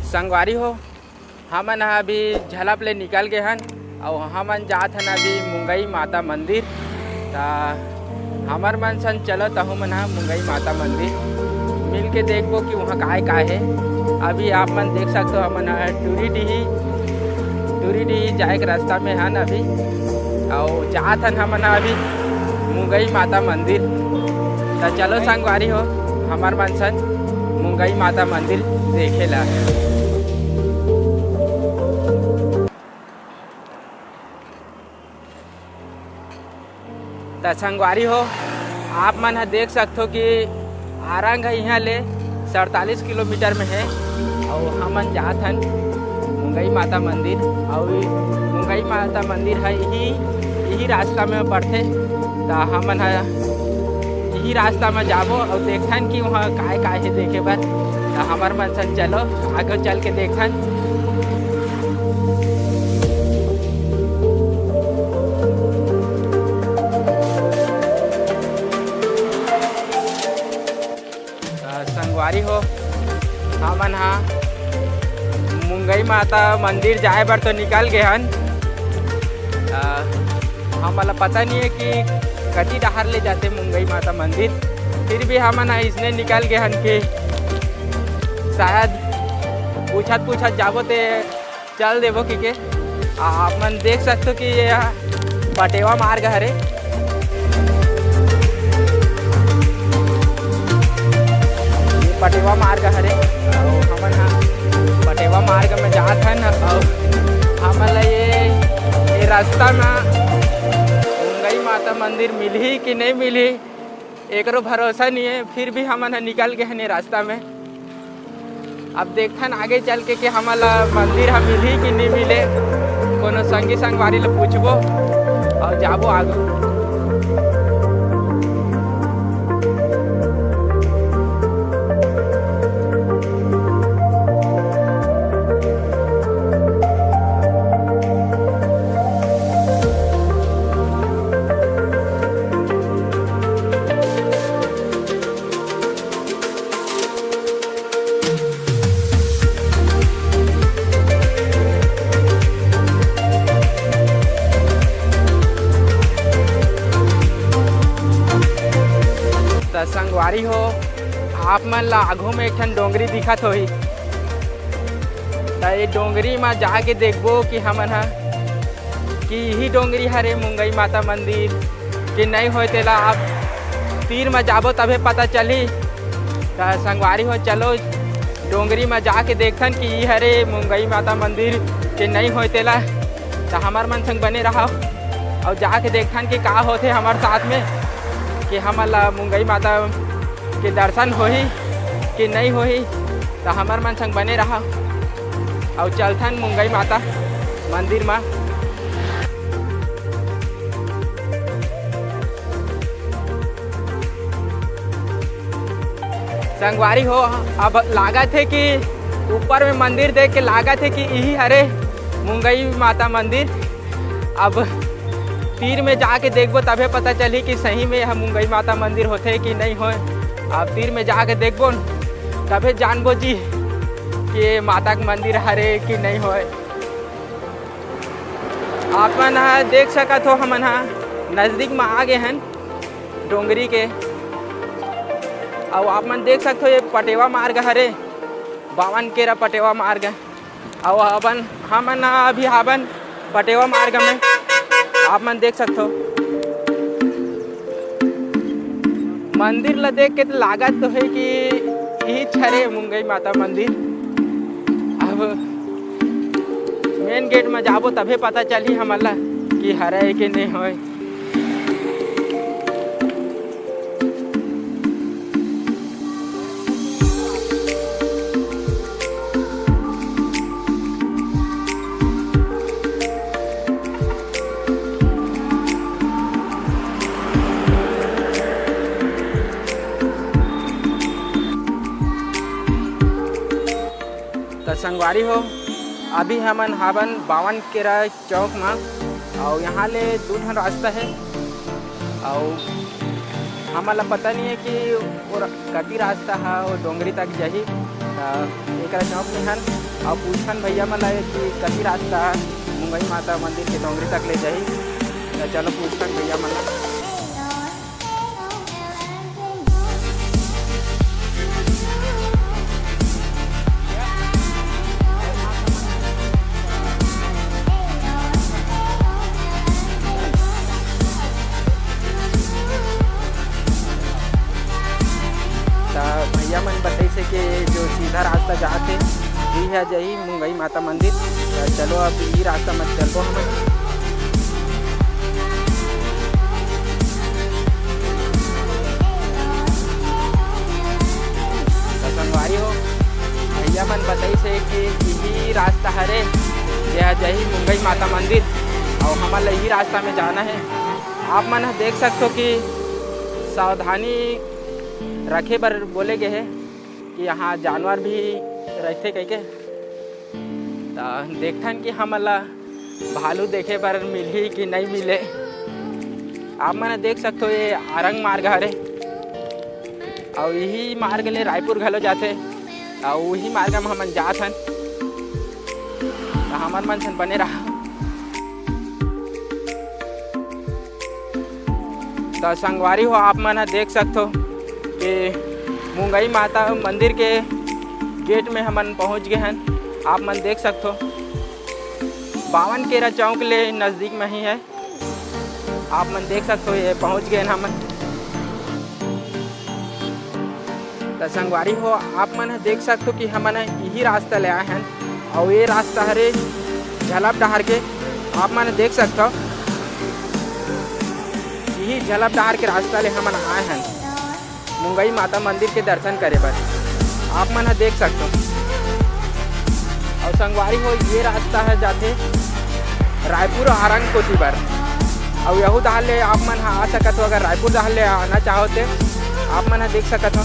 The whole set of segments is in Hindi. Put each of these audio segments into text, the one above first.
संगवारी हो हमन अभी झलप ले निकल गए हन और हमन जात हन अभी मुंगई माता मंदिर। ता हमर मन सन चलो तहु मन मुंगई माता मंदिर मिल के देखबो कि वहाँ काय है। अभी आप मन देख सकते हो हमन टूरी डीही जाए के रास्ता में हन अभी और जात हन हमन अभी मुंगई माता मंदिर। तो चलो संगवारी हो हमार मन सन मुंगई माता मंदिर देखेला। तो संगवारी हो आप मन देख सकते हो कि आरंग है यहाँ ले 47 किलोमीटर में है और हमन जात हन मुंगई माता मंदिर। और मुंगई माता मंदिर है यही रास्ता में पड़ते। तो हमन यही रास्ता में जाबो और देखथन कि वहाँ काय है देखे बर। तो हमार मन सन चलो आगे चल के देखथन। संगवारी हो हमन मुंगई माता मंदिर जाए बर तो निकल गए हन। हमला पता नहीं है कि कति डहर ले जाते मुंगई माता मंदिर, फिर भी हमन इसने निकल गए हन कि शायद पूछत जाबो ते चल देबो कि आप मन देख सकते हो कि ये पटेवा मार्ग हरे। पटेवा मार्ग हरे और हमन पटेवा मार्ग में जात हन और हमन ये रास्ता में मुंगई माता मंदिर मिलही कि नहीं मिलही एकरो भरोसा नहीं है। फिर भी हमन निकल गए हन रास्ता में। अब देखथन आगे चल के कि हमन मंदिर मिलही कि नहीं मिले। कोनो संगी संगवारी ले पूछबो और जाबो आगे। संगवारी हो आप मन ला आघू में एक ठन डोंगरी दिखत होही। तो ये डोंगरी में जाके देखबो कि हमन कि यही डोंगरी हरे मुंगई माता मंदिर कि नहीं होए तेला आप तीर में जाबो तबे पता चली। तो संगवारी हो चलो डोंगरी में जाके देखथन कि ये हरे मुंगई माता मंदिर कि नहीं होए तेला। तो हमार मन संग बने रहो और जाके देखथन कि का होते हमारे साथ में कि हमला मुंगई माता के दर्शन होही कि नहीं होही। तो हमार मन संग बने रहा और चलथन मुंगई माता मंदिर में। संगवारी हो अब लागत है कि ऊपर में मंदिर देख के लागत है कि यही हरे मुंगई माता मंदिर। अब तीर में जाके देखबो तबे पता चली कि सही में यह मुंगई माता मंदिर होते कि नहीं होए। अब तीर में जाके देखबो तबे जानबो जी कि माता का मंदिर हरे कि नहीं होए। आप मन देख सकत हो हमन नज़दीक में आ गए हैं डोंगरी के। और आप मन देख सकते हो ये पटेवा मार्ग हरे 52 केरा पटेवा मार्ग। और हमन अभी हवन पटेवा मार्ग में आप मन देख सकते हो। मंदिर ला देख के तो लागत तो है कि यही छरे मुंगई माता मंदिर। अब मेन गेट में जाबो तबे पता चली हमला कि हरे कि नहीं होए। तो संगवारी हो अभी हमन 52 केरा चौक में और यहाँ ले 2 ठन रास्ता है। और हमला पता नहीं है कि वो कटी रास्ता है वो डोंगरी तक जाही। एकरा चौक में हन और पूछन भैया मन ला कि कति रास्ता मुंगई माता मंदिर के डोंगरी तक ले जाही। तो चलो पूछन भैया मन ला। भैया मन बताइसे कि जो सीधा रास्ता जाते ये है जही मुंगई माता मंदिर। तो चलो अब ये रास्ता मत चलो हम। तो संगवारी हो भैया मन बताइसे कि यही रास्ता हरे यह जही मुंगई माता मंदिर और हमारा यही रास्ता में जाना है। आप मन देख सकते हो कि सावधानी रखे बर बोले गए है कि यहाँ जानवर भी रहते कह के। तो देखथन कि हमला भालू देखे पर मिली कि नहीं मिले। आप मैंने देख सकते हो ये आरंग मार्ग हरे और यही मार्ग ले रायपुर घलो जाते और वही मार्ग में हम जात हन। तो हमार मन सन बने रहा। तो संगवारी हो आप मन देख सकते हो कि मुंगई माता मंदिर के गेट में हमन पहुंच गए हैं। आप मन देख सकते हो 52 केरा चौक ले नज़दीक में ही है। आप मन देख सकते हो ये पहुंच गए हमन। तो संगवारी हो आप मन देख सकते हो कि हमन यही रास्ता ले आए हैं और ये रास्ता हरे झलप डहार के। आप मन देख सकते हो यही झलप डहार के रास्ता ले हमन आए हैं मुंगई माता मंदिर के दर्शन करे बर। आप मन देख सकते हो। और संगवारी हो ये रास्ता है जाते रायपुर आरंग कोती बर और यहू दाल ले आप मन आ सकत हो। अगर रायपुर दाल ले आना चाहो तो आप मन देख सकत हो।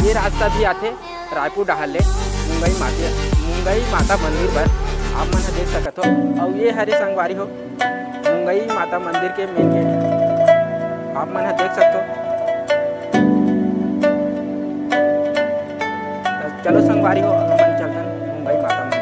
ये रास्ता भी आते रायपुर डाल ले मुंगई माता मंदिर पर। आप मन देख सकत हो। और ये हरे संगवारी हो मुंगई माता मंदिर के मेन गेट। आप मन देख सकते हो। तो चलो संगवारी हो अपन चलते मुंगई माता मंदिर।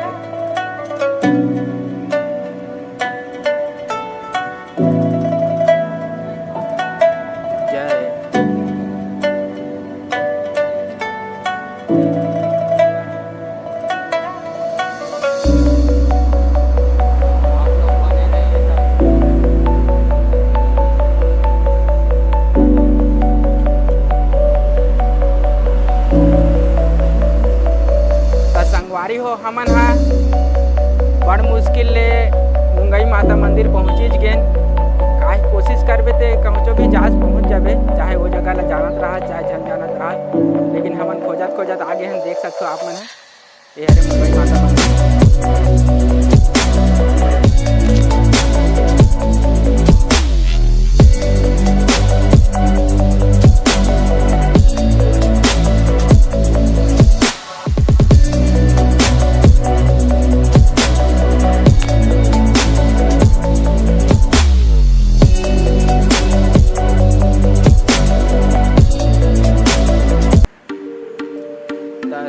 हो हमन हा बड़ मुश्किल ले मुंगई माता मंदिर पहुँचीज गेन। काहे कोशिश करबे ते कहोचो भी जहाज पहुँच जाबे, चाहे वो जगह ला जानत रहा चाहे झन जानत रहा। लेकिन हमन खोजत आगे हैं। देख सकते हो आप मन है ये हरे मुंगई माता मंदिर।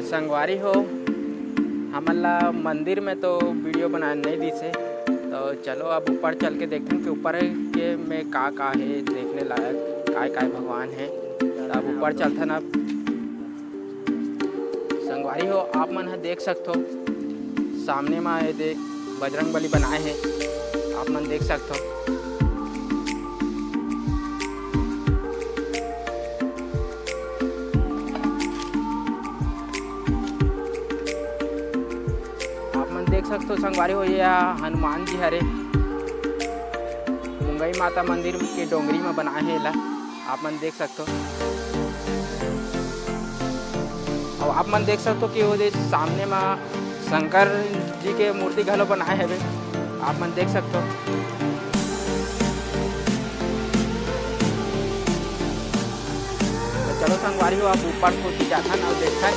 संगवारी हो हमला मंदिर में तो वीडियो बनाने नहीं दी से। तो चलो अब ऊपर चल के देखते हैं कि ऊपर के में का है देखने लायक, काय भगवान है। तो अब ऊपर चलते ना संगवारी हो आप मन देख सकते हो सामने में ये दे बजरंग बली बनाए हैं। आप मन देख सकते हो। देख सकते हो संगवारी हो ये हनुमान जी हरे मुंगई माता मंदिर के डोंगरी में बनाए हैं। ला आप मन देख सकते हो। और आप मन देख सकते हो कि वो सामने में शंकर जी के मूर्ति घलो बनाए हैं। आप मन देख सकते हो। तो चलो संगवारी हो आप ऊपर को जाथन और देखथन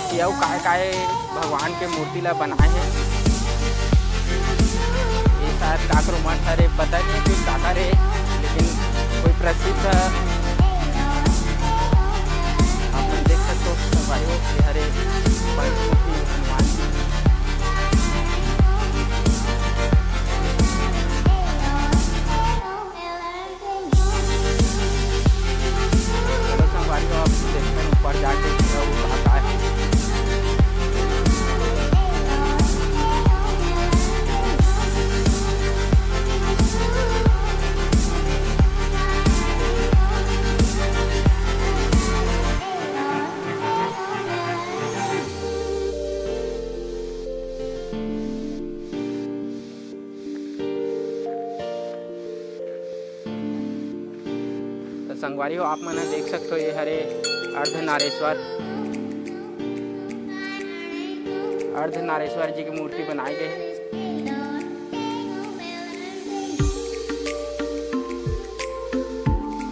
कि अउ काय भगवान के मूर्ति ला बनाए हैं। शायद काकरो मठ हरे पता नहीं कुछ काका रे, लेकिन कोई प्रसिद्ध संगवारी हो आप मन देख सकते हो ये हरे अर्धनारेश्वर जी की मूर्ति बनाई गई है।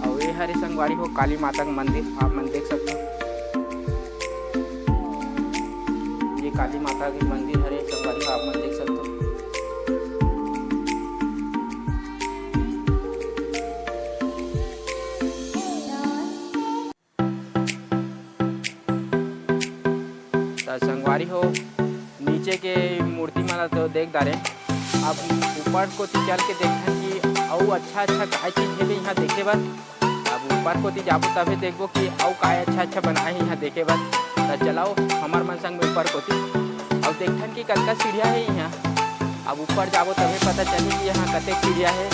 और ये हरे संगवारी हो काली माता का मंदिर आप मन देख सकते हो। ये काली माता की मंदिर हरे संगवारी हो आप मन देख सकते हो। संगवारी हो नीचे के मूर्ति माला तो देख दारे अब ऊपर को चल के देखा कि और अच्छा काय चीज है यहाँ देखे बस। अब ऊपर को जाबो तभी देखबो कि और काय अच्छा बनाए है यहाँ देखे बस। तो चलाओ हमार मन संग में ऊपर को और देखन कि कतका सीढ़िया है यहाँ। अब ऊपर जाबो तभी पता चली कि यहाँ कतेक सीढ़िया है।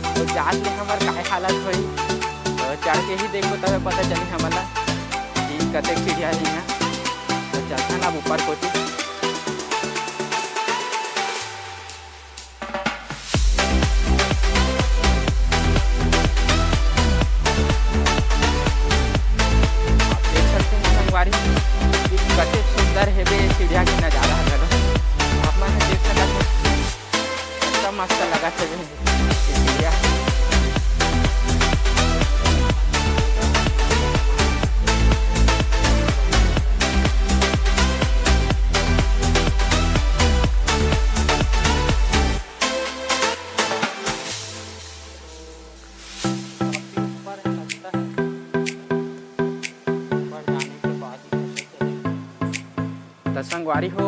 तो जात ले हमार काय हालत हुई तो चढ़ के ही देखो तभी पता चली हमारा कि कतेक सीढ़िया है यहाँ। चलता ना ऊपर को संगवारी कते सुंदर है बे सीढ़िया के नजारा है आप मन देख सकते मस्त लगा सीढ़िया। संगवारी हो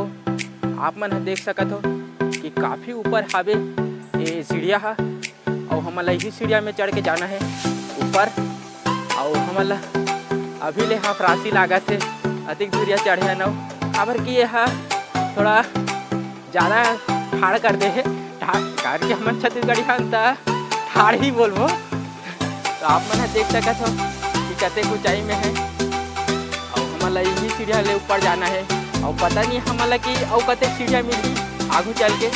आप मन देख सकत हो कि काफ़ी ऊपर हावे ये सीढ़िया है। और हमला यही सीढ़िया में चढ़ के जाना है ऊपर। और हमला अभी ले हाँ फ्रासी लागत है अधिक दूरिया चढ़े न खबर कि यह थोड़ा ज़्यादा ठाड़ कर दे है कार के हम छत्तीसगढ़ी हंता ठाड़ ही बोलबो। तो आप मन देख सकत हो कि कतेक ऊंचाई में है। और हमला यही सीढ़िया ले ऊपर जाना है। और पता नहीं हमला कि और कते सीढ़िया मिली आगू चल के,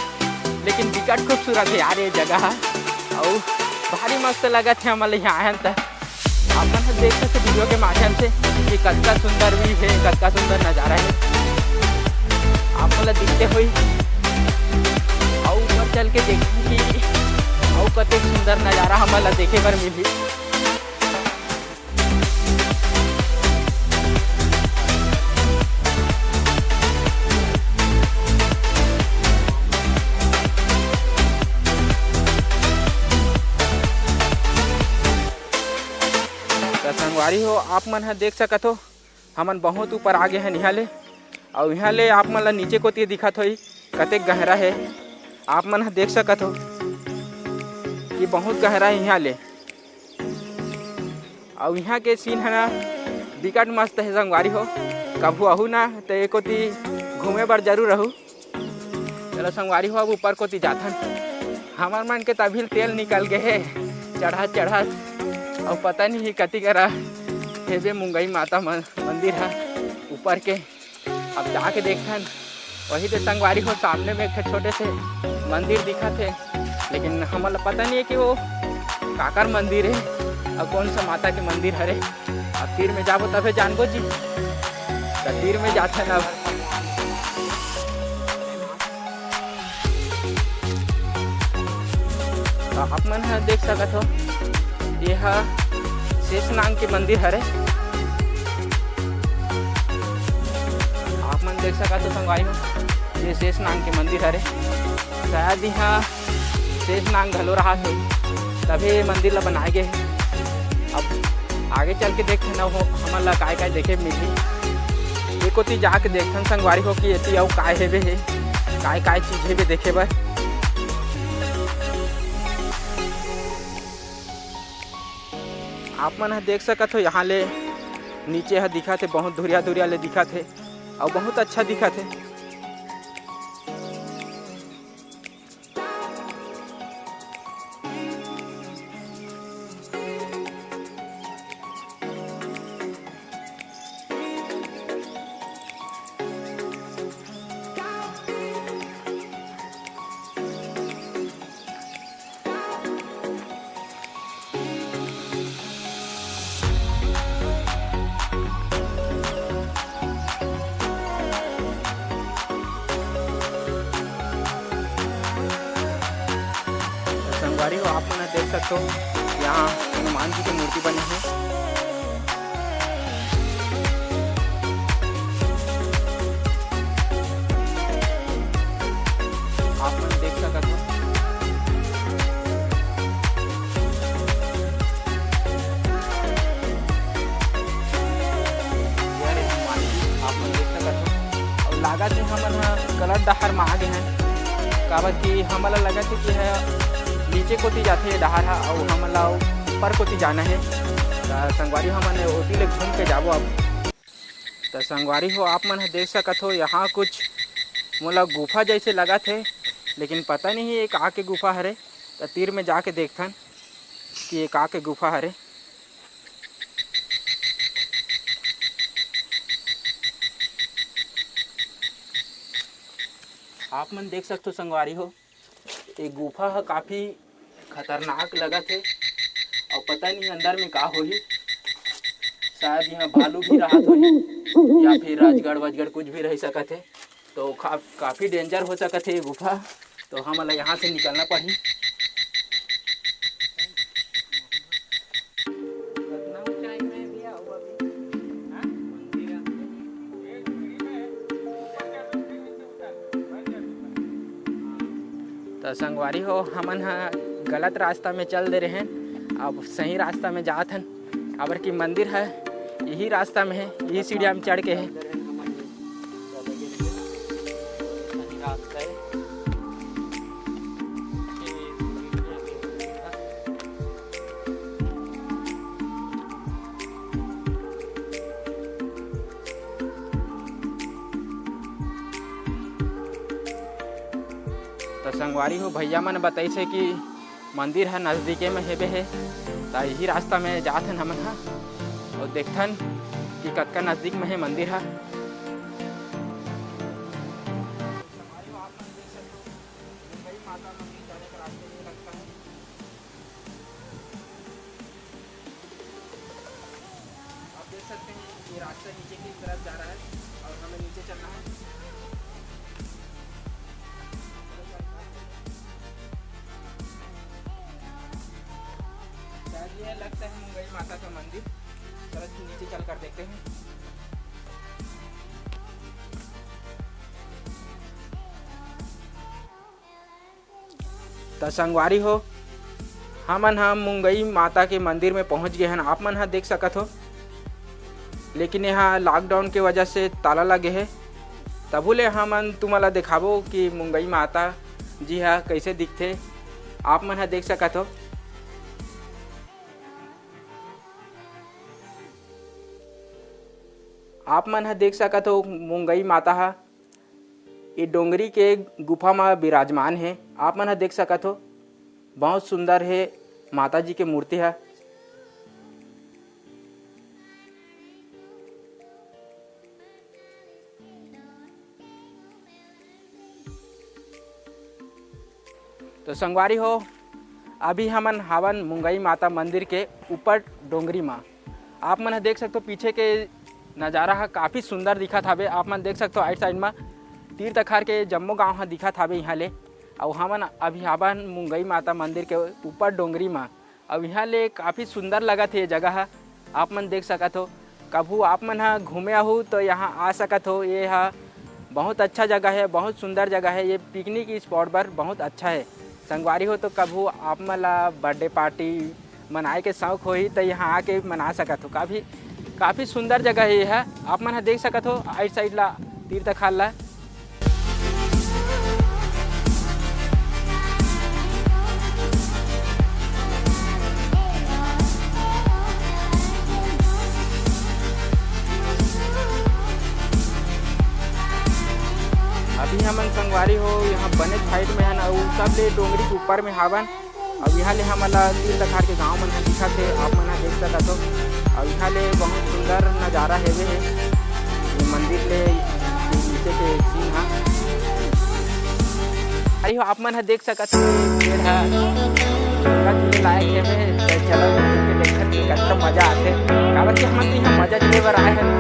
लेकिन विकट खूबसूरत है यार ये जगह। और भारी मस्त लगा थे हमला यहाँ आए तो अपन देख सकते वीडियो के माध्यम से कि कतका सुंदर भी है कतका सुंदर नज़ारा है आप मतलब दिखते हुई। और ऊपर चल के देखें कि और कते सुंदर नज़ारा हमला देखे बर मिली। संगवारी हो आप मन देख सकत हो हमन बहुत ऊपर आगे हैं यहाँ ले। और यहाँ ले आप मन ला नीचे को तीर दिखत होई कतेक गहरा है आप मन देख सकत हो कि बहुत गहरा है यहाँ ले। और यहाँ के सीन है ना विकट मस्त है संगवारी हो। कभू आहू ना तो एक ती घूमे बर जरूर रहू। चलो संगवारी हो अब ऊपर को ती जाथन हमार मन के तभी तेल निकल गए है चढ़ा और पता नहीं कति करा हेबे मुंगई माता मंदिर है ऊपर के। अब जाके देखथन वही तो संगवारी हो सामने में एक छोटे से मंदिर दिखा थे, लेकिन हमारा पता नहीं है कि वो काकर मंदिर है और कौन सा माता के मंदिर हरे। अब तीर में जाबो तबे जानबो जी। तो तीर में जाथन अब तो आप मन देख सकत हो यह शेषनाग के मंदिर हरे। आप मन देख सकत हो संगवारी में ये शेषनाग के मंदिर हरे। शायद यहाँ शेषनाग घलो रहा थे तभी मंदिर ला बनाए गए। अब आगे चल के देखते ना हो हमन ला काय काय देखे मिली। एको ती जाके देखथन संगवारी हो कि एती अउ काय हेबे है काय चीज हेबे देखे बर। आप मन देख सकत हो यहाँ ले नीचे है दिखा थे बहुत धुरिया ले दिखा थे और बहुत अच्छा दिखा थे। सकते हो यहाँ हनुमान जी की मूर्ति बनी है। आप लोग देख सकते हो लागत है हमन गलत डहर में आ गए हैं। काबर कि हमला लगत है कि है नीचे कोती जाते डहर है और हमला ऊपर कोती जाना है। तो संगवारी हमन ओती ले घूम के जाबो अब। तो संगवारी हो आप मन देख सकत हो यहाँ कुछ मोला गुफा जैसे लगत है, लेकिन पता नहीं ये का के गुफा हरे। तो तीर में जाके देखथन कि ये का के गुफा हरे। आप मन देख सकते हो संगवारी हो ये गुफा है काफ़ी खतरनाक लगत है और पता नहीं अंदर में का होही। शायद यहाँ भालू भी रहा होही या फिर राजगढ़ वजगढ़ कुछ भी रह सकत है। तो काफ़ी डेंजर हो सकत है ये गुफा। तो हमें यहाँ से निकलना पड़ी। तो संगवारी हो हमन गलत रास्ता में चल दे रहे हैं, अब सही रास्ता में जात हन। अबर की मंदिर है यही रास्ता में है, यही सीढ़िया में चढ़ के है। तो संगवारी हो भैया मन बताई से कि मंदिर है नज़दीके में हेबे है। तो यही रास्ता में जात हन हमन हा और देखथन कि कतका नज़दीक में है मंदिर है। आप देख सकते हैं ये रास्ता नीचे की तरफ जा रहा है और हमें नीचे चलना है। ये लगता है मुंगई माता का मंदिर। चलो नीचे चल कर देखते हैं। तो संगवारी हो हमन मुंगई माता के मंदिर में पहुंच गए हैं। आप मन देख सकत हो, लेकिन यहाँ लॉकडाउन के वजह से ताला लगे है। तबुले हमन तुम्हारा दिखाबो कि मुंगई माता जी हा कैसे दिखते। आप मन देख सकत हो। आप मन देख सकत हो मुंगई माता हा ये डोंगरी के गुफा में विराजमान है। आप मन देख सकत हो बहुत सुंदर है माता जी की मूर्ति है। तो संगवारी हो अभी हमन हावन मुंगई माता मंदिर के ऊपर डोंगरी में। आप मन देख सकते हो पीछे के नज़ारा है काफ़ी सुंदर दिखत हवे। आप मन देख सकते हो आइट साइड में तीर तखार के जम्मो गाँव हा दिखत हवे यहाँ ले। और हमन अभी हावन मुंगई माता मंदिर के ऊपर डोंगरी में। अब यहाँ ले काफ़ी सुंदर लगत है ये जगह है। आप मन देख सकत हो कभू आप मन घूमे आहू तो यहाँ आ सकत हो। ये बहुत अच्छा जगह है, बहुत सुंदर जगह है। ये पिकनिक स्पॉट पर बहुत अच्छा है। संगवारी हो तो कभू आप मन बर्थडे पार्टी मनाए के शौक होही तो यहाँ आके मना सकत हो। काफ़ी सुंदर जगह है ये है। आप मन देख सकत हो आइट साइड ला तीर तखार ला। अभी हमन संगवारी हो यहाँ बने साइड में है ना, सब ले डोंगरी के ऊपर में हावन। अब यहाँ ले हमला तीर तखार के गाँव मन दिखत है। आप मन देख सकत हो। और यहाँ ले बहुत सुंदर नज़ारा है ये मंदिर ले नीचे के सीन है। अरे आप मन देख सकत हो पेड़ है झूला लायक है। तो चलो देखते कितना मजा आते। काबर कि हमन यहाँ मजा लेने बर आए हैं।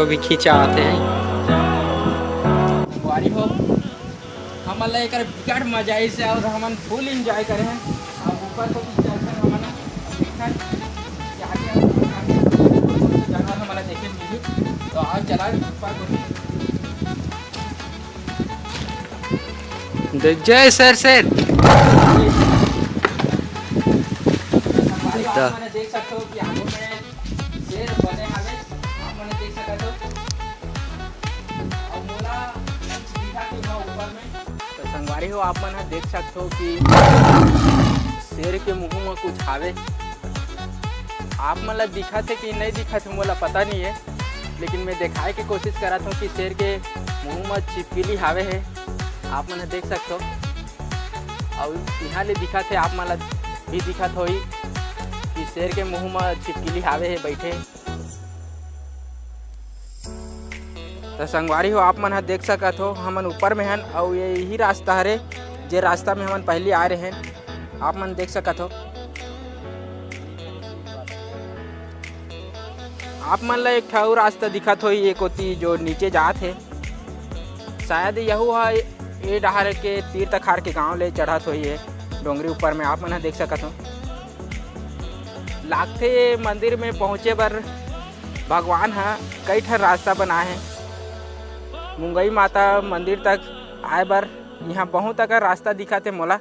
भी खींचा आते हैं। संगवारी हो हमन ला एकर बिकट मजा आई से और हमन फुल एंजॉय करे हैं। अब ऊपर को चलकर हमन देखन कि आगे जगह हमन देखे मिली तो आज चला ऊपर को। जय सर सर मैंने देख सकते हो कि आगो में शेर बने हवे आप मैंने देख सकते हो और मोला दिखा के वहाँ ऊपर में तो संगवारी हो आप मैंने देख सकते हो कि शेर के मुंह में कुछ हावे। आप मन ला दिखा थे कि नहीं दिखा थे मोला पता नहीं है, लेकिन मैं दिखाए की कोशिश करा था कि शेर के मुंह में छिपकली हावे है। आप मैंने देख सकते हो और यहाँ ले दिखा थे आप मन ला भी दिखा हो कि शेर के मुंह में छिपकली हावे है बैठे। तो संगवारी हो आप मन देख सकत हो हमन ऊपर में हन और यही रास्ता हरे जे रास्ता में हमन पहले आ रहे हैं। आप मन देख सकत हो आप मन ला एक ठो रास्ता दिखत हो एक होती जो नीचे जात है, शायद यहू है ये डहार के तीर तखार के गांव ले चढ़त हुई है डोंगरी ऊपर में। आप मन देख सकत हो लागथे मंदिर में पहुँचे बर भगवान हा कई ठन रास्ता बनाए हैं। मुंगई माता मंदिर तक आए बर यहाँ बहुत अगर रास्ता दिखा थे मोला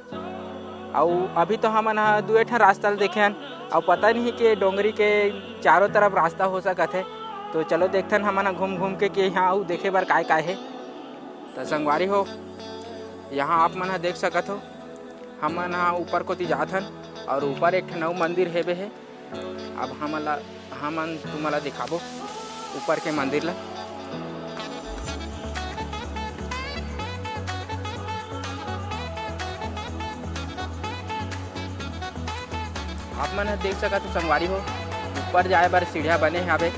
और अभी तो हमन दुए ठन रास्ता देखे हन और पता नहीं कि डोंगरी के चारों तरफ रास्ता हो सकत है। तो चलो देखथन हमन घूम घूम के कि यहाँ आऊ देखे बर काय काय है। तो संगवारी हो यहाँ आप मन देख सकत हो हमन ऊपर कोती जात हन और ऊपर एक ठन मंदिर हेबे है। अब हमन तुमला दिखाबो ऊपर के मंदिर ला। आप मन देख सकत हो संगवारी हो ऊपर जाए बर सीढ़िया बने हावे।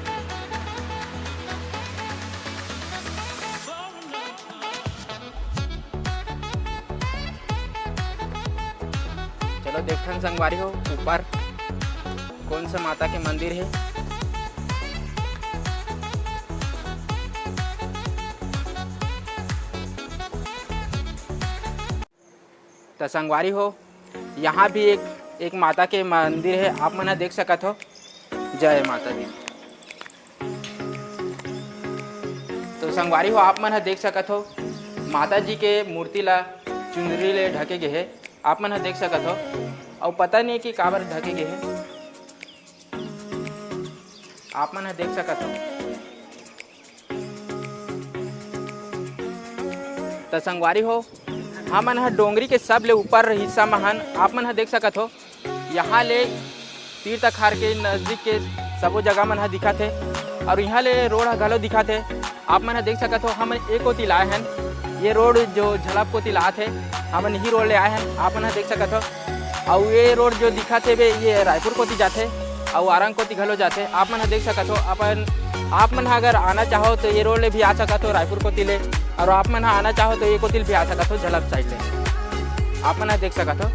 चलो देखथन संगवारी हो ऊपर कौन सा माता के मंदिर है। तो संगवारी हो यहाँ भी एक माता के मंदिर है। आप मन देख सकत हो। जय माता दी। तो संगवारी हो आप मन देख सकत हो माता जी के मूर्ति ला चुनरी ले ढके गए है। आप मन देख सकत हो और पता नहीं कि काबर ढके गए है। आप मन देख सकत हो। तो संगवारी हो हमन डोंगरी के सब ले ऊपर हिस्सा में हन। आप मन देख सकत हो यहाँ ले तीर तखार के नज़दीक के सबो जगह मन दिखा थे और यहाँ ले रोड घलो दिखा थे। आप मन देख सकत हो हमन एक कोती लाए हैं। ये रोड जो झलप कोती लाए थे हमन ही रोड ले आए हैं। आप मन देख सकत हो और ये रोड जो दिखा थे वे ये रायपुर कोती जाते और आरंग कोती घलो जाते। आप मन देख सकत हो आप मन अगर आना चाहो तो ये रोड ले भी आ सकत हो रायपुर कोती ले, और आप मन आना चाहो तो ये कोती भी आ सकत हो झलप साइड ले। आप मन देख सकत हो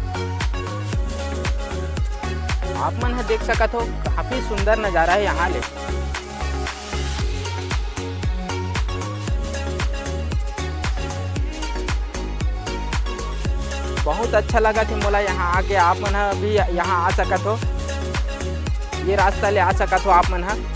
आप मन देख सकत हो काफी सुंदर नज़ारा है यहाँ ले। बहुत अच्छा लगा थे मोला यहाँ आके। आप मन भी यहाँ आ सकत हो, ये रास्ता ले आ सकत हो आप मन।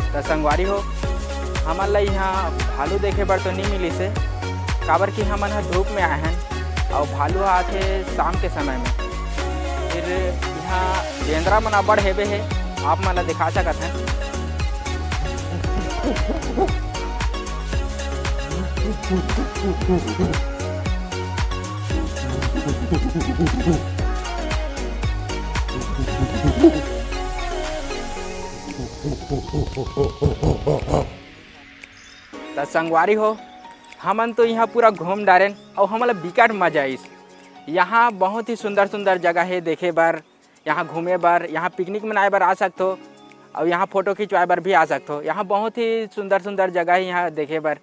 तो संगवारी हो हमन ला यहाँ भालू देखे बर तो नहीं मिली से, काबर कि हमन ह धूप में आए हैं और भालू आथे शाम के समय में। फिर यहाँ गेंद्रा मन अब्बड़ हेबे है, आप मन ला दिखा सकत हैं। त संगवारी हो, हमन तो यहाँ पूरा घूम डारेन और हमला बिकट मजा आइस। यहाँ बहुत ही सुंदर सुंदर जगह है देखे बर, यहाँ घूमे बर, यहाँ पिकनिक मनाए बर आ सकते हो और यहाँ फ़ोटो खिंचवाए बर भी आ सकते हो। यहाँ बहुत ही सुंदर सुंदर जगह है यहाँ देखे बर।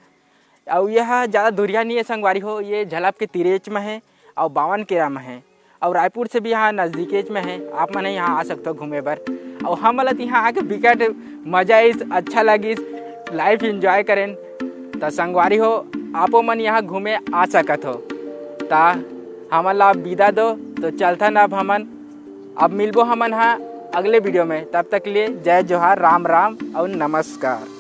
और यह ज़्यादा दूरिया नहीं है संगवारी हो, ये झलप के तिरेच में है और बावन केरा में है और रायपुर से भी यहाँ नज़दीकेच में है। आप मन यहाँ आ सकते हो घूमे बर और हमला यहाँ आके बिकट मजा आइस, अच्छा लगिस, लाइफ इंजॉय करें। तो संगवारी हो, आपो मन यहाँ घूमे आ सकत हो। ता हमन ला विदा दो तो चलथन अब हमन, अब मिलबो हमन हाँ अगले वीडियो में। तब तक लिए जय जोहार, राम राम और नमस्कार।